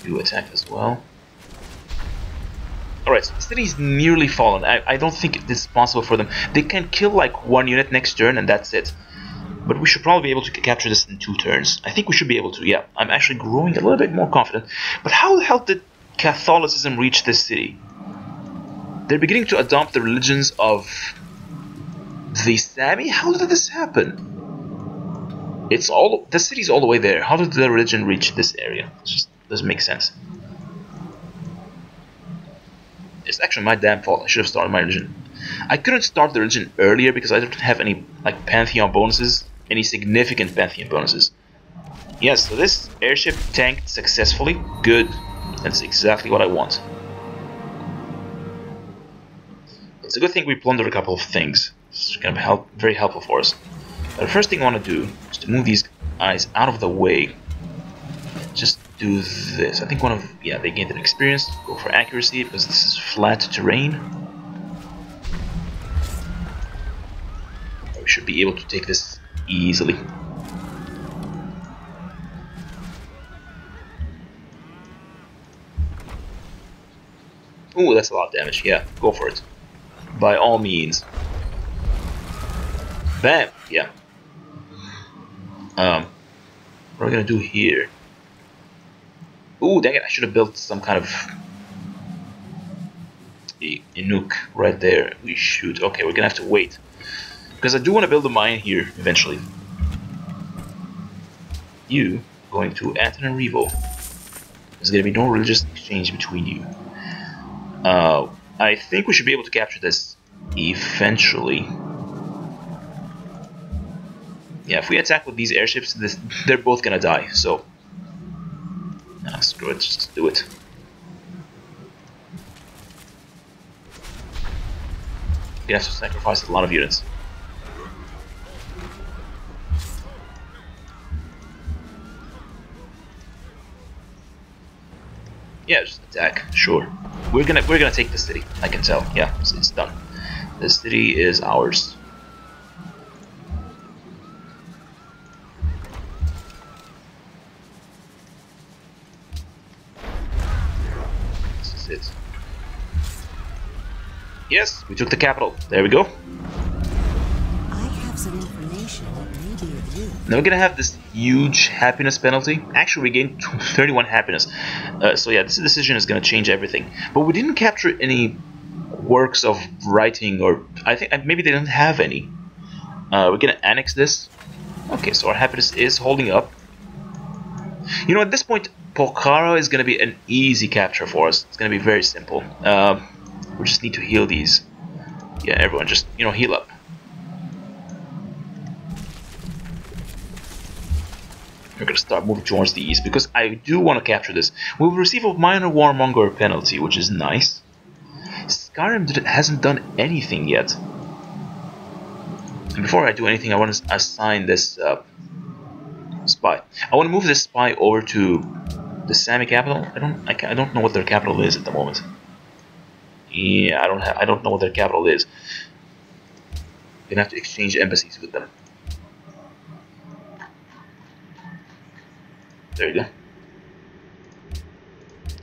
You attack as well. Alright, so the city's nearly fallen. I don't think it's possible for them. They can kill like one unit next turn and that's it. But we should probably be able to capture this in 2 turns. I think we should be able to, yeah. I'm actually growing a little bit more confident. But how the hell did Catholicism reach this city? They're beginning to adopt the religions of the Sami? How did this happen? The city's all the way there. How did the religion reach this area? It just doesn't make sense. It's actually my damn fault. I should have started my religion. I couldn't start the religion earlier because I don't have any like Pantheon bonuses, any significant Pantheon bonuses. Yes, so this airship tanked successfully. Good. That's exactly what I want. It's a good thing we plundered a couple of things. It's going to be very helpful for us. But the first thing I want to do is to move these guys out of the way. Just do this. I think they gained an experience. Go for accuracy because this is flat terrain. We should be able to take this easily. Ooh, that's a lot of damage. Yeah, go for it. By all means. Bam! Yeah. What are we gonna do here? Ooh, dang it, I should have built some kind of Inuit right there. We should. Okay, we're gonna have to wait. Because I do want to build a mine here eventually. You going to Antananarivo. There's gonna be no religious exchange between you. I think we should be able to capture this eventually. Yeah, if we attack with these airships, they're both gonna die, so... Nah, screw it, just do it. You have to sacrifice a lot of units. Yeah, just attack, sure. We're gonna take the city, I can tell. Yeah, it's done. The city is ours. It. Yes, we took the capital. There we go. I have some information that may be of use. Now we're gonna have this huge happiness penalty. Actually, we gained 31 happiness. So yeah, this decision is gonna change everything. But we didn't capture any works of writing, or I think maybe they didn't have any. We're gonna annex this. Okay, so our happiness is holding up. You know, at this point, Pokhara is going to be an easy capture for us. It's going to be very simple. We just need to heal these. Yeah, everyone just, heal up. We're going to start moving towards the east because I do want to capture this. We will receive a minor warmonger penalty, which is nice. Skyrim hasn't done anything yet. And before I do anything, I want to assign this spy. I want to move this spy over to the Sami capital. I don't know what their capital is at the moment. Yeah, I don't know what their capital is. We're gonna have to exchange embassies with them. There you go.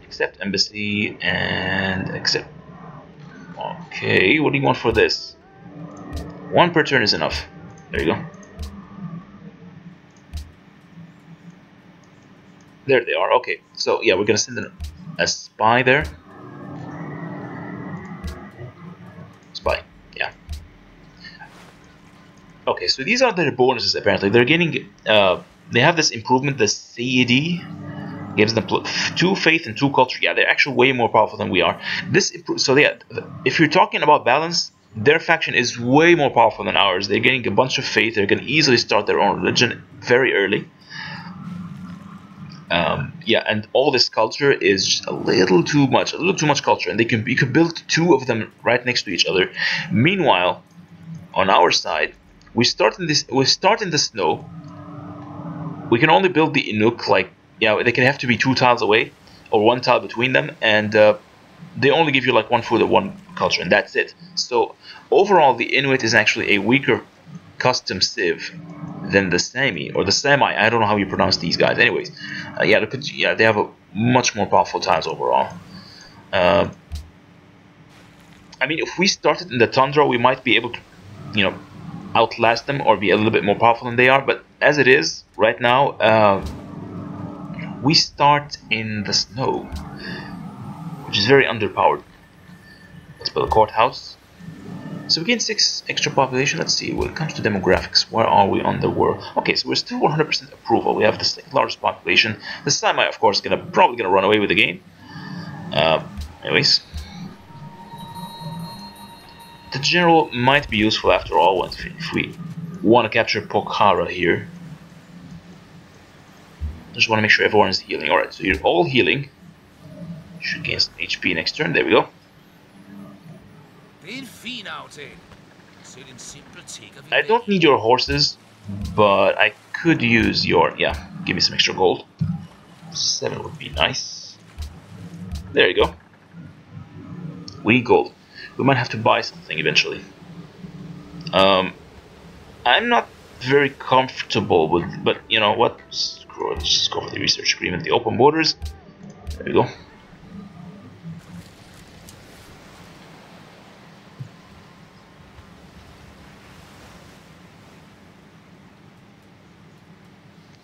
Accept embassy and accept. Okay, what do you want for this? 1 per turn is enough. There you go. There they are. Okay, so yeah, we're gonna send a spy there. Spy, yeah. Okay, so these are their bonuses. Apparently, they're getting. They have this improvement. The CED gives them 2 faith and 2 culture. Yeah, they're actually way more powerful than we are. So yeah, if you're talking about balance, their faction is way more powerful than ours. They're getting a bunch of faith. They're gonna easily start their own religion very early. Yeah, and all this culture is just a little too much culture, and you could build 2 of them right next to each other. Meanwhile, on our side, we start in the snow. We can only build the Inuit they can have to be 2 tiles away, or 1 tile between them, and they only give you like 1 food or 1 culture, and that's it. So overall, the Inuit is actually a weaker custom civ than the Sami or the Semi. I don't know how you pronounce these guys. Anyways, yeah, they have a much more powerful tiles overall. I mean, if we started in the Tundra, we might be able to, you know, outlast them or be a little bit more powerful than they are. But as it is right now, we start in the snow, which is very underpowered. Let's build a courthouse. So we gain 6 extra population. Let's see, when it comes to demographics, where are we on the world? Okay, so we're still 100% approval. We have the second largest population. The Semi, of course, probably gonna run away with the game. Anyways, the general might be useful after all if we want to capture Pokhara here. Just want to make sure everyone is healing. Alright, so you're all healing. Should gain some HP next turn. There we go. I don't need your horses, but I could use your... yeah, give me some extra gold. 7 would be nice. There you go. We need gold. We might have to buy something eventually. I'm not very comfortable with... but you know what? Screw it. Let's just go for the research agreement. The open borders. There we go.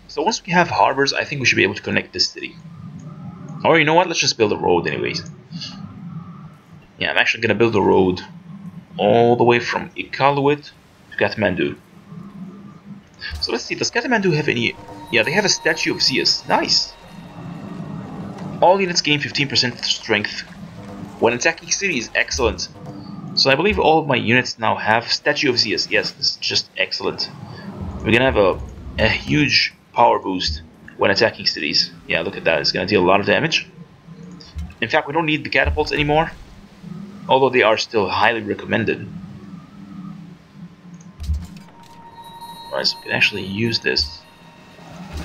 So once we have harbors, I think we should be able to connect this city. Or you know what, let's just build a road anyways. Yeah, I'm actually gonna build a road all the way from Iqaluit to Kathmandu. So let's see, does Kathmandu have any... yeah, they have a statue of Zeus. Nice! All units gain 15% strength when attacking cities. Excellent. So I believe all of my units now have statue of Zeus. Yes, this is just excellent. We're gonna have a huge power boost when attacking cities. Yeah, look at that. It's going to deal a lot of damage. In fact, we don't need the catapults anymore, although they are still highly recommended. Alright, so we can actually use this.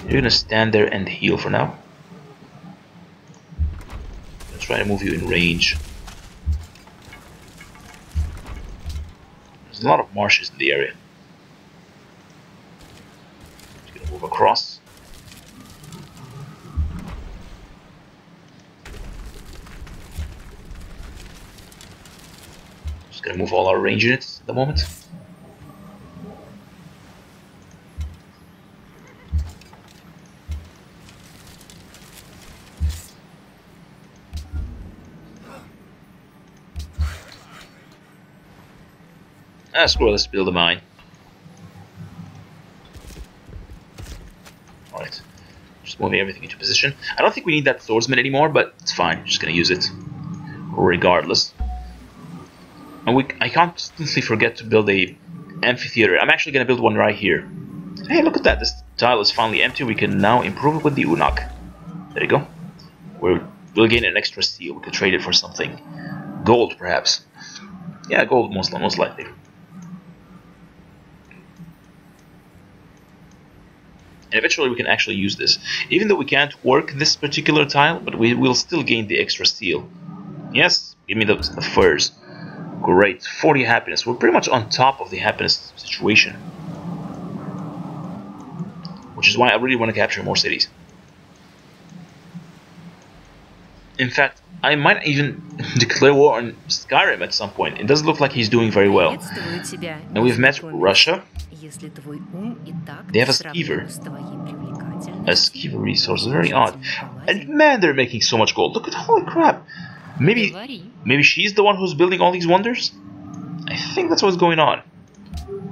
You're going to stand there and heal for now. Let's try to move you in range. There's a lot of marshes in the area. Move across. Just gonna move all our range units at the moment. Screw it, let's build a mine. Alright, just moving everything into position. I don't think we need that swordsman anymore, but it's fine. Just gonna use it regardless. And I constantly forget to build a amphitheater. I'm actually gonna build one right here. Hey, look at that! This tile is finally empty. We can now improve it with the Unak. There you go. We'll gain an extra seal. We could trade it for something. Gold, perhaps. Yeah, gold most likely. And eventually we can actually use this. Even though we can't work this particular tile, but we will still gain the extra steel. Yes, give me the furs. Great, 40 happiness. We're pretty much on top of the happiness situation. Which is why I really want to capture more cities. In fact, I might even declare war on Skyrim at some point. It doesn't look like he's doing very well. And we've met Russia. They have a skeever. A skeever resource, very odd. And man, they're making so much gold. Look at, holy crap. Maybe she's the one who's building all these wonders? I think that's what's going on.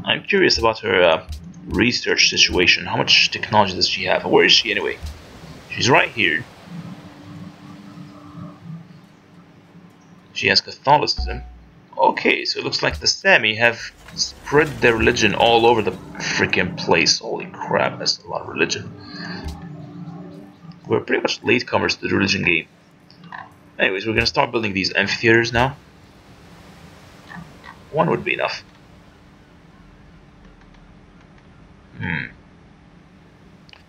I'm curious about her research situation. How much technology does she have? Where is she anyway? She's right here. She has Catholicism. Okay, so it looks like the Sami have spread their religion all over the freaking place. Holy crap, that's a lot of religion. We're pretty much latecomers to the religion game. Anyways, we're gonna start building these amphitheaters now. One would be enough.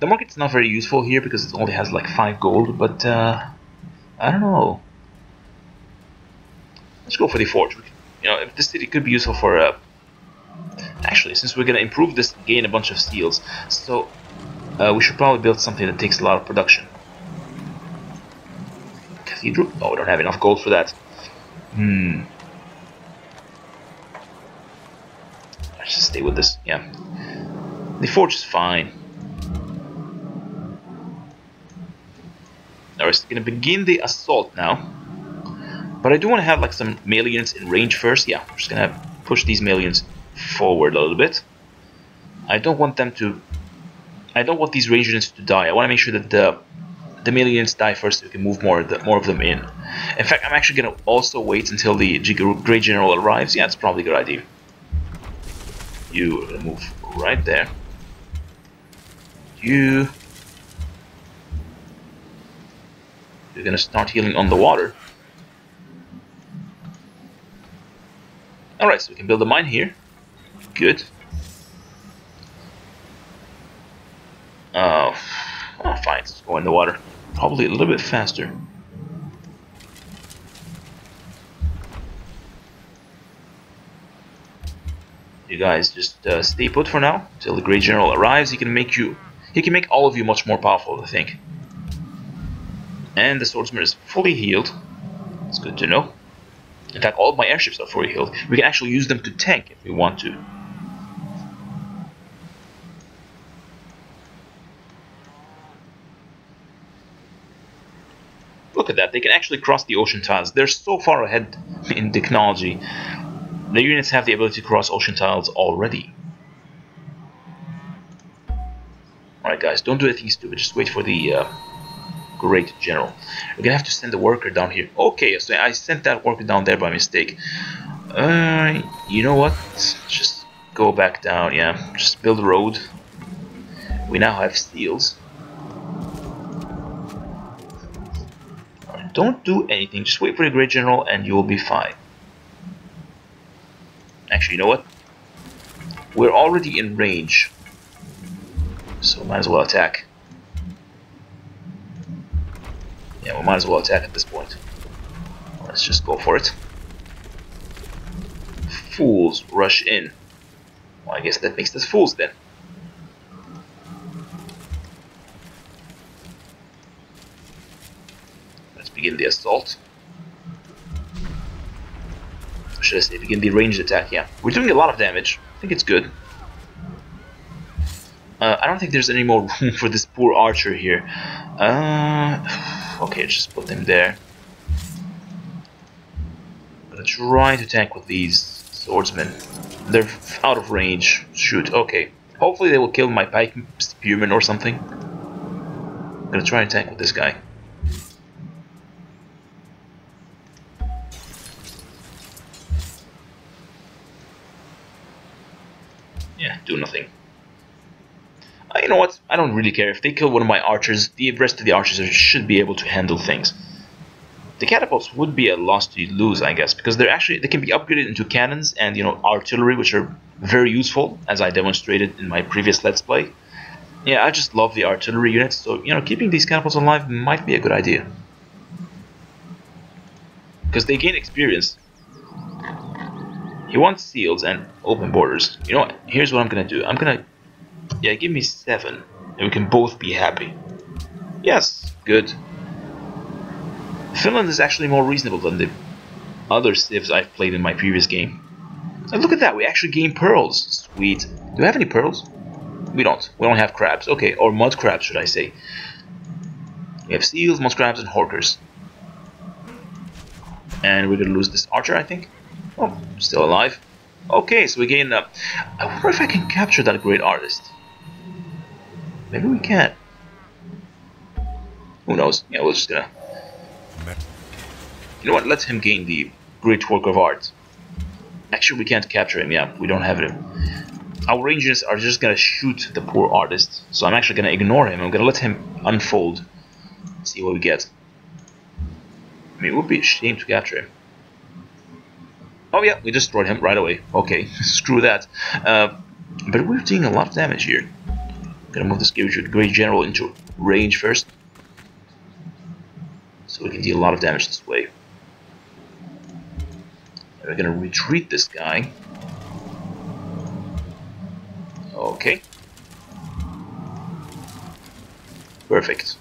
The market's not very useful here because it only has like 5 gold, but I don't know. Let's go for the forge. You know, if this city could be useful for Actually, since we're gonna improve this, gain a bunch of steels, so we should probably build something that takes a lot of production. Cathedral? Oh, we don't have enough gold for that. Let's just stay with this. Yeah, the forge is fine. Alright, we're gonna begin the assault now. But I do want to have like some melee units in range first. Yeah, I'm just gonna push these melee units forward a little bit. I don't want them to. I don't want these range units to die. I want to make sure that the melee units die first, so we can move more of them in. In fact, I'm actually gonna also wait until the Great General arrives. Yeah, it's probably a good idea. You are gonna move right there. You're gonna start healing on the water. Alright, so we can build a mine here. Good. Oh, fine, let's go in the water. Probably a little bit faster. You guys just stay put for now until the Great General arrives. He can make all of you much more powerful, I think. And the swordsman is fully healed. It's good to know. In fact, all of my airships are fully healed. We can actually use them to tank if we want to. Look at that, they can actually cross the ocean tiles. They're so far ahead in technology. The units have the ability to cross ocean tiles already. Alright guys, don't do anything stupid, just wait for the Great General. We're gonna have to send a worker down here. Okay, so I sent that worker down there by mistake. You know what? Just go back down, yeah. Just build a road. We now have steels. Right, don't do anything, just wait for the Great General and you'll be fine. Actually, you know what? We're already in range, so might as well attack. Yeah, we might as well attack at this point. Let's just go for it. Fools rush in. Well, I guess that makes us fools then. Let's begin the assault. Or should I say begin the ranged attack? Yeah, we're doing a lot of damage. I think it's good. I don't think there's any more room for this poor archer here. Okay, just put them there. I'm gonna try to tank with these swordsmen. They're out of range. Shoot, okay. Hopefully they will kill my pike spearman or something. I'm gonna try and tank with this guy. Yeah, do nothing. You know what? I don't really care. If they kill one of my archers, the rest of the archers should be able to handle things. The catapults would be a loss to lose, I guess, because they can be upgraded into cannons and artillery, which are very useful, as I demonstrated in my previous Let's Play. Yeah, I just love the artillery units, so keeping these catapults alive might be a good idea, because they gain experience. He wants seals and open borders. You know what? Here's what I'm gonna do. Yeah, give me 7, and we can both be happy. Yes, good. Finland is actually more reasonable than the other civs I've played in my previous game. And look at that, we actually gain pearls. Sweet. Do we have any pearls? We don't. We don't have crabs. Okay, or mud crabs, should I say. We have seals, mud crabs, and horkers. And we're gonna lose this archer, I think. Oh, still alive. Okay, so we gain I wonder if I can capture that great artist. Maybe we can. Who knows? Yeah, we're just gonna... You know what? Let him gain the great work of art. Actually, we can't capture him. Yeah, we don't have him. Our rangers are just gonna shoot the poor artist. So I'm actually gonna ignore him. I'm gonna let him unfold. See what we get. I mean, it would be a shame to capture him. Oh yeah, we destroyed him right away. Okay, screw that. But we're doing a lot of damage here. Gonna move this Great General into range first, so we can deal a lot of damage this way. And we're gonna retreat this guy. Okay. Perfect.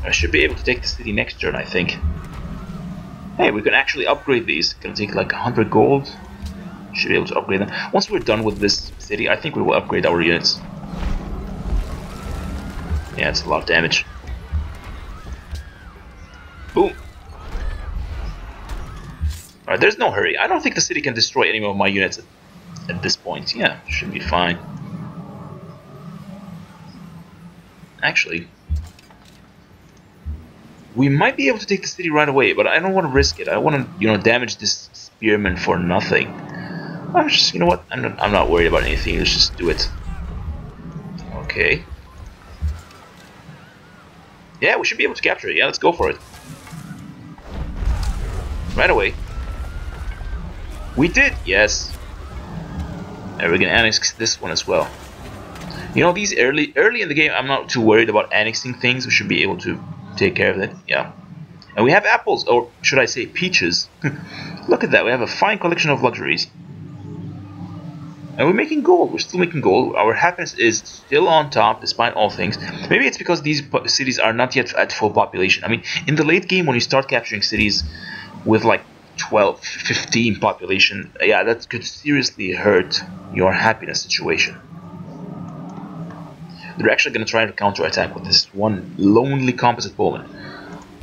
I should be able to take the city next turn, I think. Hey, we can actually upgrade these. Gonna take like 100 gold. Should be able to upgrade them. Once we're done with this city, I think we will upgrade our units. Yeah, it's a lot of damage. Boom. Alright, there's no hurry. I don't think the city can destroy any of my units at this point. Yeah, should be fine. Actually, we might be able to take the city right away, but I don't want to risk it. I want to, you know, damage this spearman for nothing. I'm just, you know what? I'm not worried about anything. Let's just do it. Okay. Yeah, we should be able to capture it. Yeah, let's go for it. Right away. We did! Yes. And we're gonna annex this one as well. You know, these early in the game, I'm not too worried about annexing things. We should be able to take care of it. Yeah. And we have apples, or should I say peaches. Look at that, we have a fine collection of luxuries. And we're making gold. We're still making gold. Our happiness is still on top despite all things. Maybe it's because these cities are not yet at full population. I mean, in the late game, when you start capturing cities with like 12, 15 population, yeah, that could seriously hurt your happiness situation. They're actually going to try to counterattack with this one lonely composite bowman.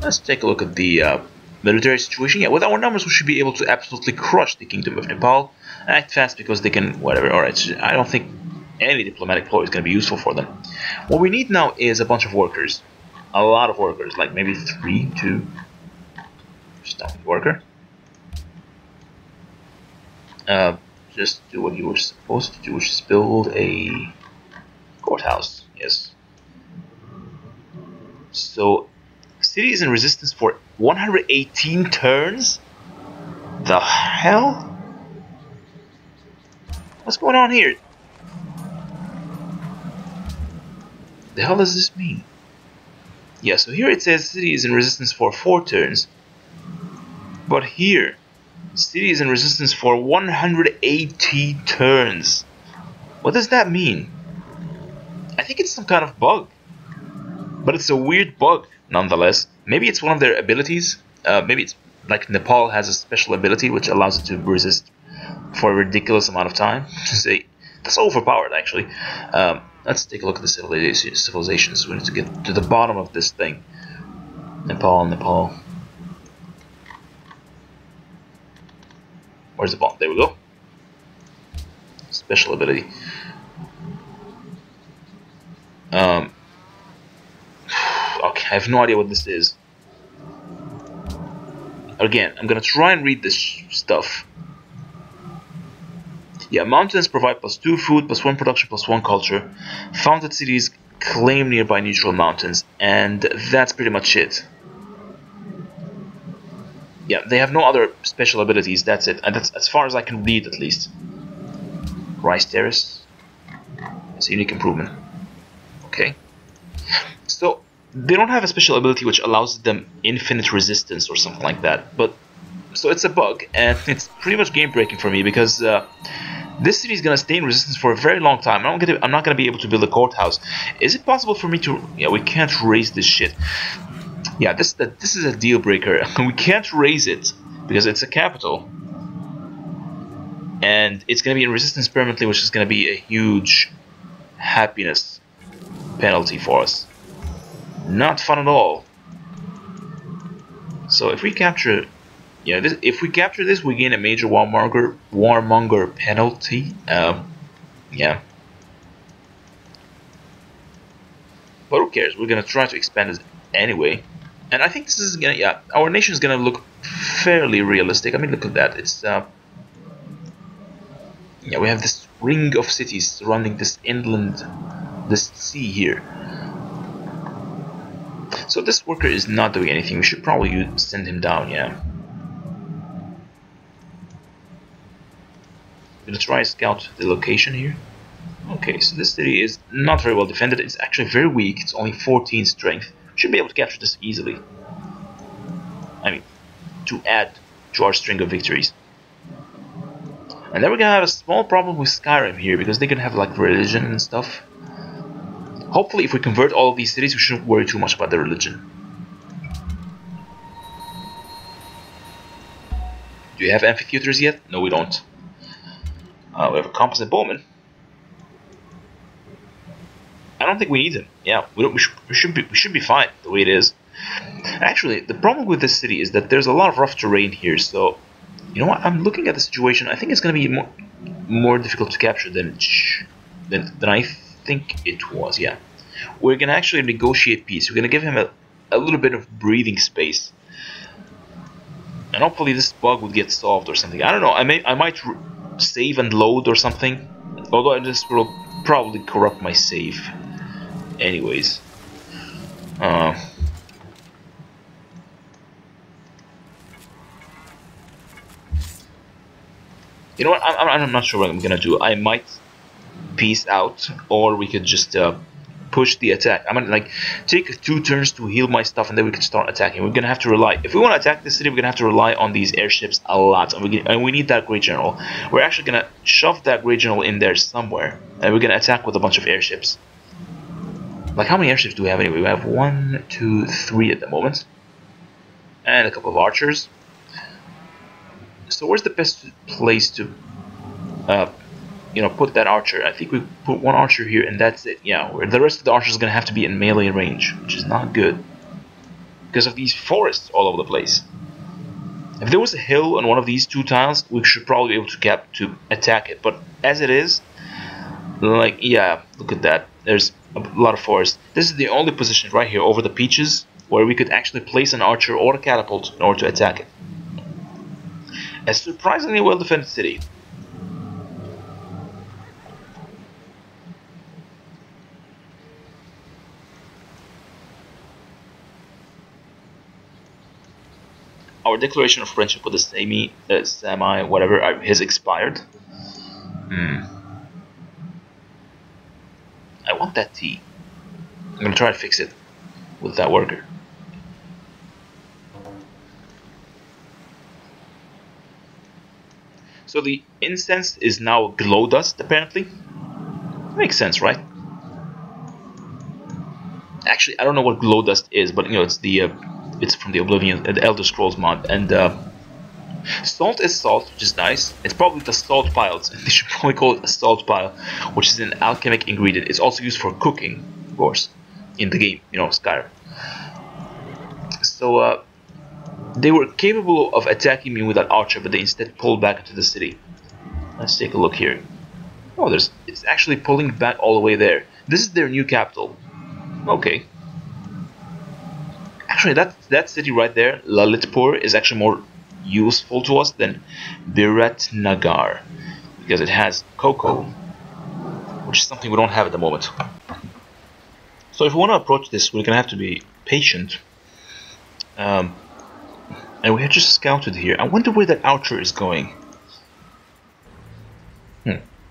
Let's take a look at the military situation. Yeah, with our numbers, we should be able to absolutely crush the Kingdom of Nepal. And act fast because they can, whatever. Alright, I don't think any diplomatic ploy is going to be useful for them. What we need now is a bunch of workers. A lot of workers, like maybe 3, 2. Stop worker. Just do what you were supposed to do, which is build a courthouse. Yes. So, city is in resistance for 118 turns? The hell? What's going on here? The hell does this mean? Yeah, so here it says city is in resistance for 4 turns. But here, city is in resistance for 180 turns. What does that mean? I think it's some kind of bug. But it's a weird bug, nonetheless. Maybe it's one of their abilities. Maybe it's like Nepal has a special ability which allows it to resist for a ridiculous amount of time. Say that's overpowered, actually. Let's take a look at the civilizations. We need to get to the bottom of this thing. Nepal. Where's the bomb? There we go. Special ability. Okay, I have no idea what this is. Again, I'm gonna try and read this stuff. Yeah, mountains provide +2 food, +1 production, +1 culture. Founded cities claim nearby neutral mountains, and that's pretty much it. Yeah, they have no other special abilities, that's it. And that's as far as I can read, at least. Rice Terrace. It's a unique improvement. Okay. So, they don't have a special ability which allows them infinite resistance or something like that. But so it's a bug, and it's pretty much game breaking for me because this city is gonna stay in resistance for a very long time. I'm not gonna be able to build a courthouse. Is it possible for me to? Yeah, we can't raise this shit. Yeah, this is a deal breaker. We can't raise it because it's a capital, and it's gonna be in resistance permanently, which is gonna be a huge happiness penalty for us. Not fun at all. So if we capture, yeah, if we capture this, we gain a major warmonger penalty. Yeah. But who cares? We're gonna try to expand it anyway. And I think this is gonna, yeah, our nation is gonna look fairly realistic. I mean, look at that. It's yeah, we have this ring of cities surrounding this inland, this sea here. So this worker is not doing anything. We should probably send him down, yeah. I'm gonna try and scout the location here. Okay, so this city is not very well defended. It's actually very weak. It's only 14 strength. Should be able to capture this easily. I mean, to add to our string of victories. And then we're gonna have a small problem with Skyrim here because they're gonna have like religion and stuff. Hopefully, if we convert all of these cities, we shouldn't worry too much about the religion. Do you have amphitheaters yet? No, we don't. We have a composite bowman. I don't think we need him. Yeah, we should be fine the way it is. Actually, the problem with this city is that there's a lot of rough terrain here. So, you know what? I'm looking at the situation. I think it's going to be more difficult to capture than I think it was. Yeah, we're going to actually negotiate peace. We're going to give him a little bit of breathing space, and hopefully this bug would get solved or something. I don't know. I might save and load or something. Although this will probably corrupt my save. Anyways. You know what? I'm not sure what I'm gonna do. I might peace out, or we could just push the attack. I'm gonna like take 2 turns to heal my stuff, and then we can start attacking. We're gonna have to rely. If we want to attack the city, we're gonna have to rely on these airships a lot, and we need that great general. We're actually gonna shove that great general in there somewhere, and we're gonna attack with a bunch of airships. Like, how many airships do we have anyway? We have 1, 2, 3 at the moment, and a couple of archers. So where's the best place to, put that archer? I think we put 1 archer here, and that's it. Yeah, the rest of the archers is gonna have to be in melee range, which is not good because of these forests all over the place. If there was a hill on one of these 2 tiles, we should probably be able to attack it. But as it is, like, yeah, look at that. There's a lot of forest. This is the only position right here over the peaches where we could actually place an archer or a catapult in order to attack it. A surprisingly well defended city. Our declaration of friendship with the Sami, whatever, has expired. I want that tea. I'm gonna try to fix it with that worker. So the incense is now glow dust, apparently. Makes sense, right? Actually, I don't know what glow dust is, but it's from the the Elder Scrolls mod, and salt is salt, which is nice. It's probably the salt piles. They should probably call it a salt pile, which is an alchemic ingredient. It's also used for cooking, of course, in the game, Skyrim. So they were capable of attacking me with that archer, but they instead pulled back into the city. Let's take a look here. Oh, it's actually pulling back all the way there. This is their new capital. Okay. Actually, that city right there, Lalitpur, is actually more useful to us than Biratnagar, because it has cocoa, which is something we don't have at the moment. So if we want to approach this, we're gonna have to be patient. And we have just scouted here. I wonder where that archer is going.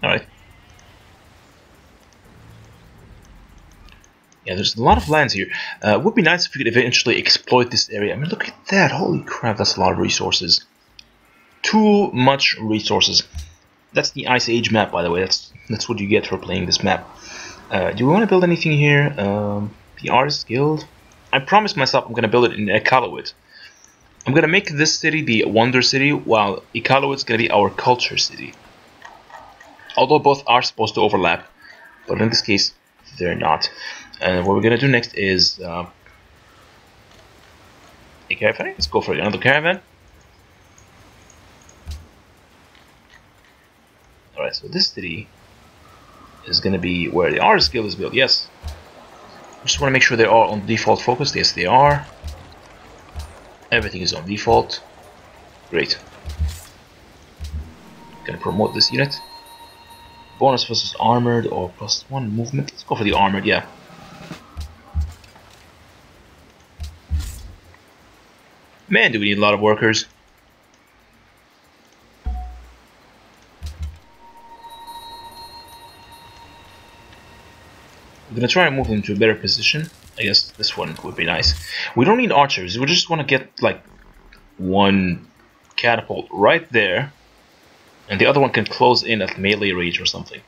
Alright. Yeah, there's a lot of lands here. It would be nice if we could eventually exploit this area. I mean, look at that. Holy crap, that's a lot of resources. Too much resources. That's the Ice Age map, by the way. That's what you get for playing this map. Do we want to build anything here? The Artist Guild? I promised myself I'm going to build it in Iqaluit. I'm going to make this city the Wonder City, while Iqaluit's going to be our Culture City. Although both are supposed to overlap, but in this case, they're not. And what we're going to do next is a caravan. Let's go for another caravan. Alright, so this city is going to be where the Artist Guild is built. Yes. I just want to make sure they're all on default focus. Yes, they are. Everything is on default. Great. Gonna promote this unit. Bonus versus armored or +1 movement. Let's go for the armored, yeah. Man, do we need a lot of workers. gonna try and move them to a better position. I guess this one would be nice. We don't need archers. We just want to get like one catapult right there, and the other one can close in at melee range or something.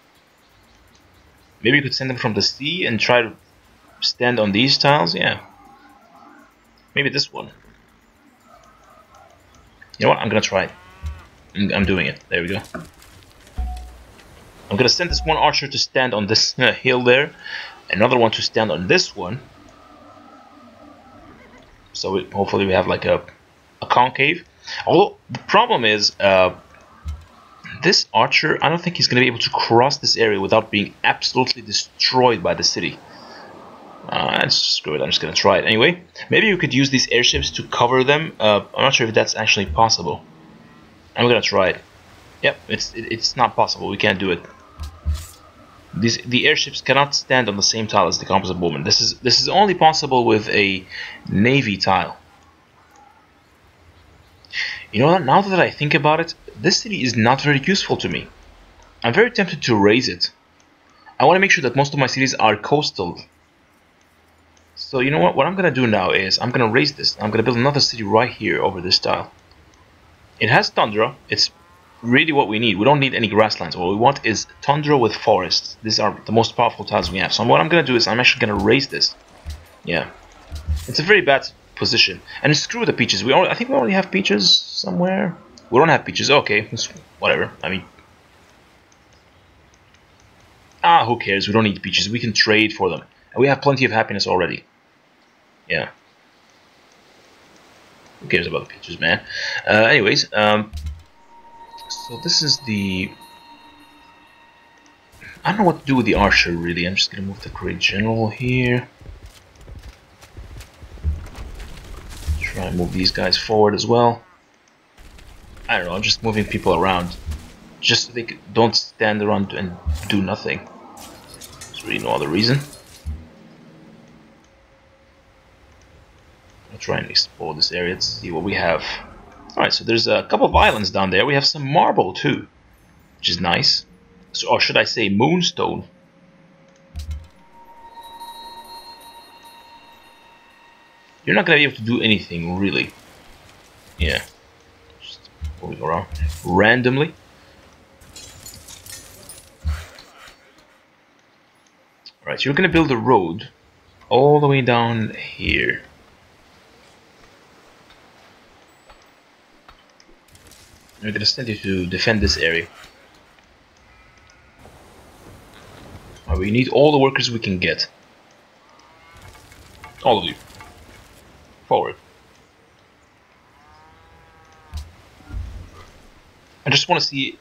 Maybe you could send them from the sea and try to stand on these tiles. Yeah. Maybe this one. You know what? I'm gonna try it. I'm doing it. There we go. I'm gonna send this one archer to stand on this hill there, another one to stand on this one. So hopefully we have like a concave. Although the problem is this archer, I don't think he's gonna be able to cross this area without being absolutely destroyed by the city. Screw it, I'm just gonna try it anyway. Maybe you could use these airships to cover them. I'm not sure if that's actually possible. I'm gonna try it. Yep, it's not possible. We can't do it. The airships cannot stand on the same tile as the composite bowman. This is only possible with a navy tile. You know what? Now that I think about it, this city is not very useful to me. I'm very tempted to raise it. I want to make sure that most of my cities are coastal. So you know what? What I'm gonna do now is I'm gonna raise this. I'm gonna build another city right here over this tile. It has tundra. It's really what we need. We don't need any grasslands. What we want is tundra with forests. These are the most powerful tiles we have. So what I'm gonna do is I'm actually gonna raise this. Yeah, it's a very bad position. And screw the peaches. I think we already have peaches somewhere. We don't have peaches. Okay, whatever. I mean, who cares? We don't need peaches. We can trade for them, and we have plenty of happiness already. Yeah. Who cares about the peaches, man? Anyways, so this is the... I don't know what to do with the archer, really. I'm just gonna move the great general here. Try and move these guys forward as well. I don't know, I'm just moving people around. Just so they don't stand around and do nothing. There's really no other reason. I'll try and explore this area to see what we have. Alright, so there's a couple of islands down there. We have some marble too, which is nice. So, or should I say moonstone? You're not going to be able to do anything, really. Yeah. Just moving around randomly. Alright, so you're going to build a road all the way down here. We're going to send you to defend this area. We need all the workers we can get. All of you. Forward. I just want to see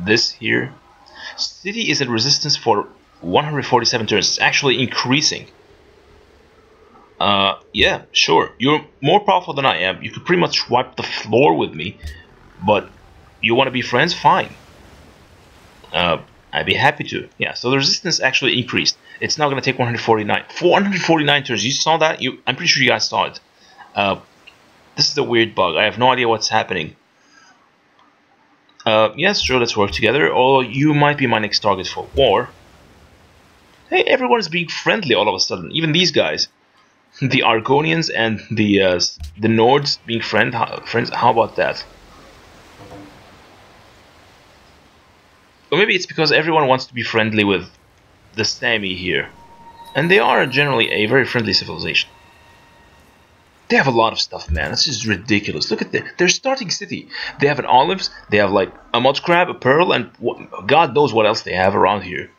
this here. City is at resistance for 147 turns. It's actually increasing. Yeah, sure. You're more powerful than I am. You could pretty much wipe the floor with me. But you want to be friends? Fine. I'd be happy to. Yeah, so the resistance actually increased. It's now going to take 149. 449 turns. You saw that? I'm pretty sure you guys saw it. This is a weird bug. I have no idea what's happening. Yes, sure, let's work together. Or you might be my next target for war. Hey, everyone is being friendly all of a sudden. Even these guys. The Argonians and the Nords being friends. How about that? Or maybe it's because everyone wants to be friendly with the Sami here. And they are generally a very friendly civilization. They have a lot of stuff, man. This is ridiculous. Look at their starting city. They have an olives, they have like a mud crab, a pearl, and God knows what else they have around here.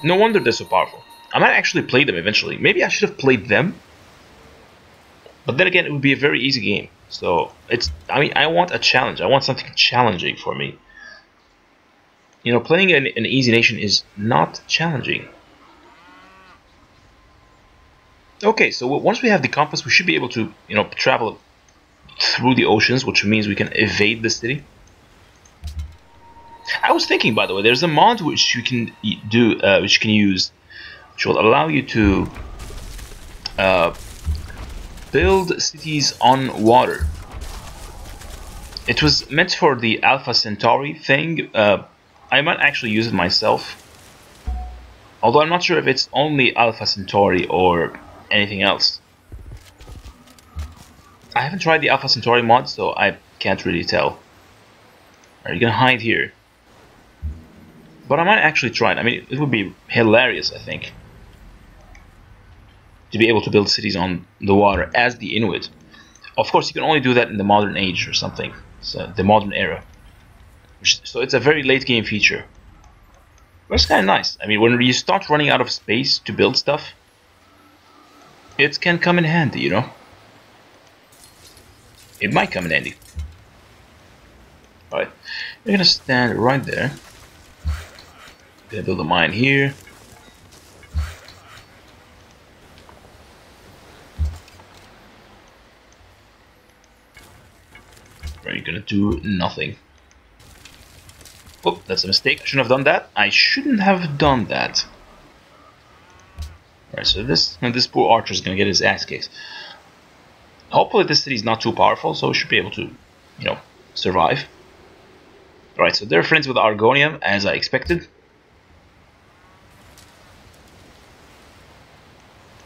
No wonder they're so powerful. I might actually play them eventually. Maybe I should have played them. But then again, it would be a very easy game. So, I want a challenge. I want something challenging for me. You know, playing an easy nation is not challenging. Okay, so once we have the compass, we should be able to, you know, travel through the oceans, which means we can evade the city. I was thinking, by the way, there's a mod which you can do, which you can use, which will allow you to build cities on water. It was meant for the Alpha Centauri thing. I might actually use it myself. Although I'm not sure if it's only Alpha Centauri or anything else. I haven't tried the Alpha Centauri mod, so I can't really tell. Are you gonna hide here? But I might actually try it. I mean, it would be hilarious, I think, to be able to build cities on the water as the Inuit. Of course, you can only do that in the modern age or something, so the modern era. So it's a very late game feature. But it's kind of nice. I mean, when you start running out of space to build stuff, it can come in handy, you know? It might come in handy. Alright, we're gonna stand right there. Gonna build a mine here. Where you're gonna do nothing. Oh, that's a mistake. I shouldn't have done that. I shouldn't have done that. Alright, so this poor archer is gonna get his ass kicked. Hopefully this city is not too powerful, so we should be able to, you know, survive. Alright, so they're friends with Argonium, as I expected.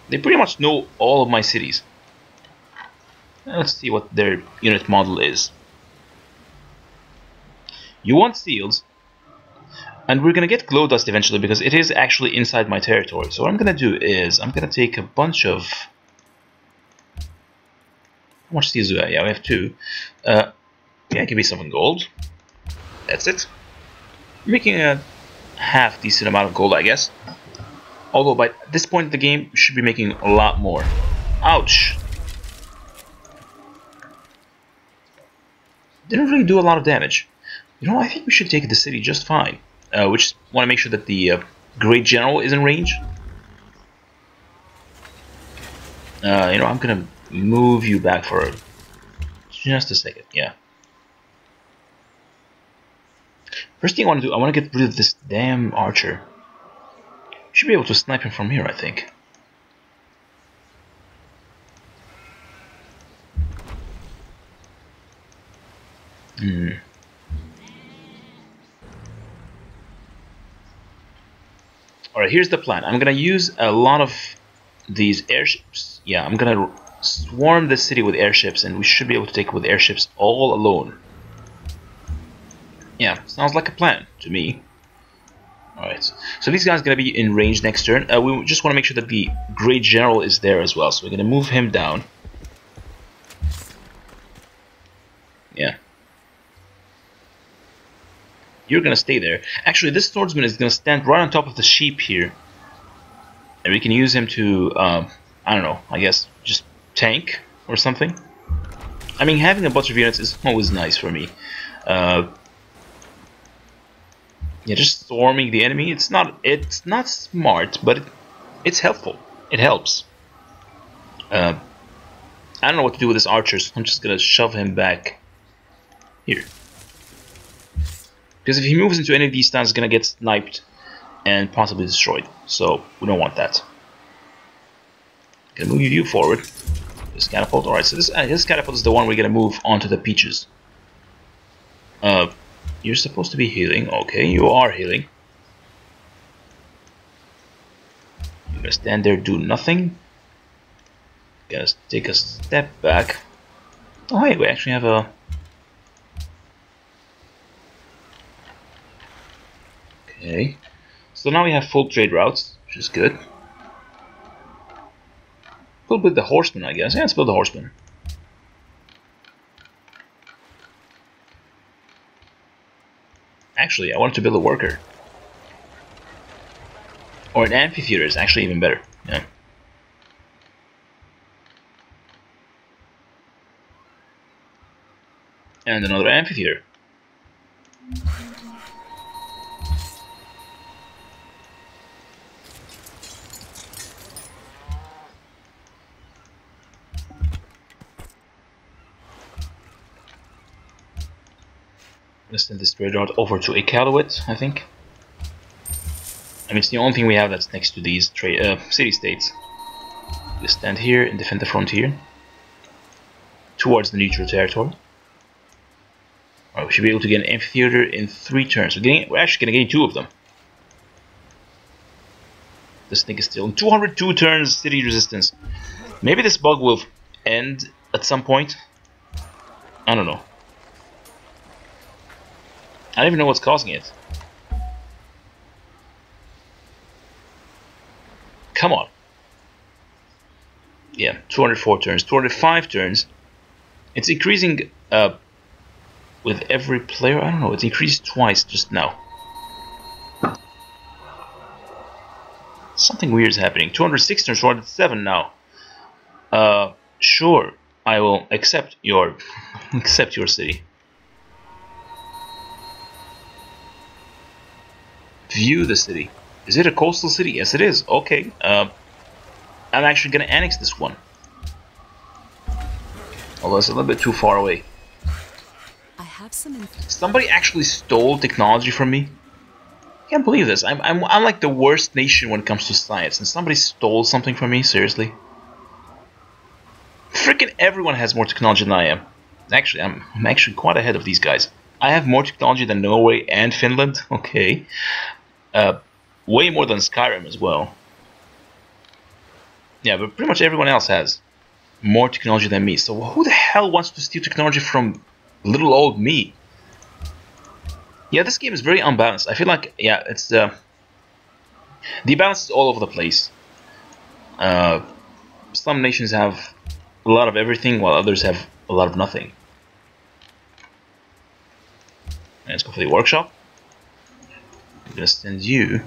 They pretty much know all of my cities. Let's see what their unit model is. You want seals, and we're gonna get glow dust eventually because it is actually inside my territory. So what I'm gonna do is I'm gonna take a bunch of. How much seals do I have? Yeah, we have 2. Yeah, give me some gold. That's it. Making a half decent amount of gold, I guess. Although by this point in the game, we should be making a lot more. Ouch! Didn't really do a lot of damage. You know, I think we should take the city just fine. We just want to make sure that the Great General is in range. You know, I'm gonna move you back for just a second. Yeah. First thing I want to do, I want to get rid of this damn archer. Should be able to snipe him from here, I think. Alright, here's the plan. I'm gonna use a lot of these airships. Yeah, I'm gonna swarm the city with airships, and we should be able to take it with airships all alone. Yeah, sounds like a plan to me. Alright, so these guys are gonna be in range next turn. We just want to make sure that the Great General is there as well, so we're gonna move him down. Yeah. You're gonna stay there. Actually, this swordsman is gonna stand right on top of the sheep here. And we can use him to, I don't know, I guess, just tank or something. I mean, having a bunch of units is always nice for me. Yeah, just storming the enemy, it's not smart, but it's helpful. It helps. I don't know what to do with this archer, so I'm just gonna shove him back here. Because if he moves into any of these stands, he's gonna get sniped and possibly destroyed. So we don't want that. Gonna move you forward. This catapult. Alright, so this catapult is the one we're gonna move onto the peaches. You're supposed to be healing. Okay, you are healing. You're gonna stand there, do nothing. Gonna take a step back. Oh hey, we actually have a. Okay, so now we have full trade routes, which is good. We'll build the horseman, I guess. Yeah, let's build the horseman. Actually, I wanted to build a worker. Or an amphitheater is actually even better. Yeah. And another amphitheater. Let's send this trade route over to Iqaluit, I think. I mean, it's the only thing we have that's next to these city-states. Just stand here and defend the frontier towards the neutral territory. Alright, we should be able to get an amphitheater in 3 turns. We're actually going to gain 2 of them. This thing is still 202 turns city resistance. Maybe this bug will end at some point. I don't know. I don't even know what's causing it. Come on. Yeah, 204 turns, 205 turns. It's increasing with every player. I don't know, it's increased twice just now. Something weird is happening. 206 turns, 207 now. Sure, I will accept your city. View the city. Is it a coastal city? Yes, it is. Okay. I'm actually gonna annex this one. Although it's a little bit too far away. I have some. Somebody actually stole technology from me. I can't believe this. I'm like the worst nation when it comes to science, and somebody stole something from me. Seriously. Freaking everyone has more technology than I am. Actually, I'm actually quite ahead of these guys. I have more technology than Norway and Finland. Okay. Way more than Skyrim as well. Yeah, but pretty much everyone else has more technology than me. So who the hell wants to steal technology from little old me? Yeah, this game is very unbalanced. I feel like, yeah, it's the balance is all over the place. Some nations have a lot of everything, while others have a lot of nothing. And let's go for the workshop. I'm gonna send you.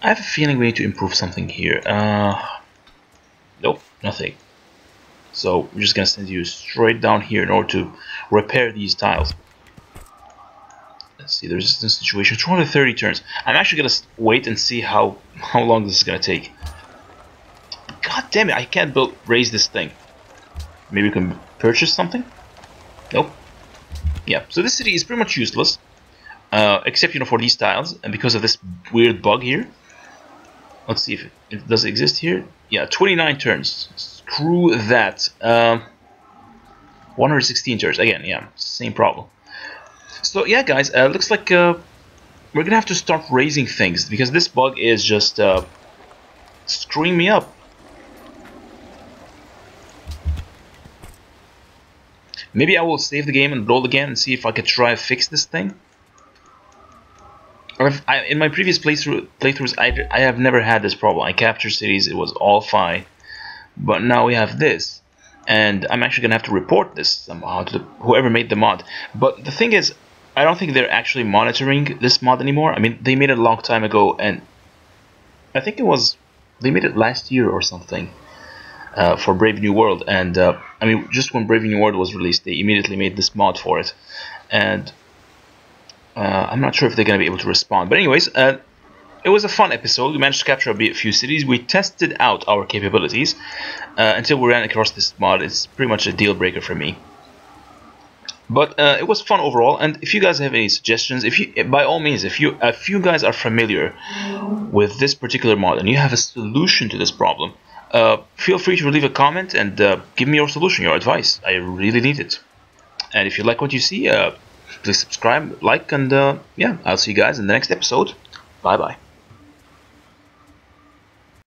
I have a feeling we need to improve something here. Nope, nothing. So we're just gonna send you straight down here in order to repair these tiles. Let's see the resistance situation. 230 turns. I'm actually gonna wait and see how long this is gonna take. God damn it! I can't raise this thing. Maybe we can purchase something. Nope. Yeah. So this city is pretty much useless, except for these tiles and because of this weird bug here. Let's see if it does exist here. Yeah, 29 turns. Screw that. 116 turns. Again, yeah, same problem. So yeah, guys, looks like we're gonna have to start raising things because this bug is just screwing me up. Maybe I will save the game and roll again and see if I could try to fix this thing. In my previous playthroughs, I have never had this problem. I captured cities, it was all fine. But now we have this. And I'm actually going to have to report this somehow to whoever made the mod. But the thing is, I don't think they're actually monitoring this mod anymore. I mean, they made it a long time ago, and I think they made it last year or something for Brave New World. And I mean, just when Brave New World was released, they immediately made this mod for it. And I'm not sure if they're going to be able to respond. But anyways, it was a fun episode. We managed to capture a few cities. We tested out our capabilities until we ran across this mod. It's pretty much a deal breaker for me. But it was fun overall. And if you guys have any suggestions, by all means, if you guys are familiar with this particular mod and you have a solution to this problem, feel free to leave a comment and give me your solution, your advice. I really need it. And if you like what you see, please subscribe, like, and yeah, I'll see you guys in the next episode. Bye bye.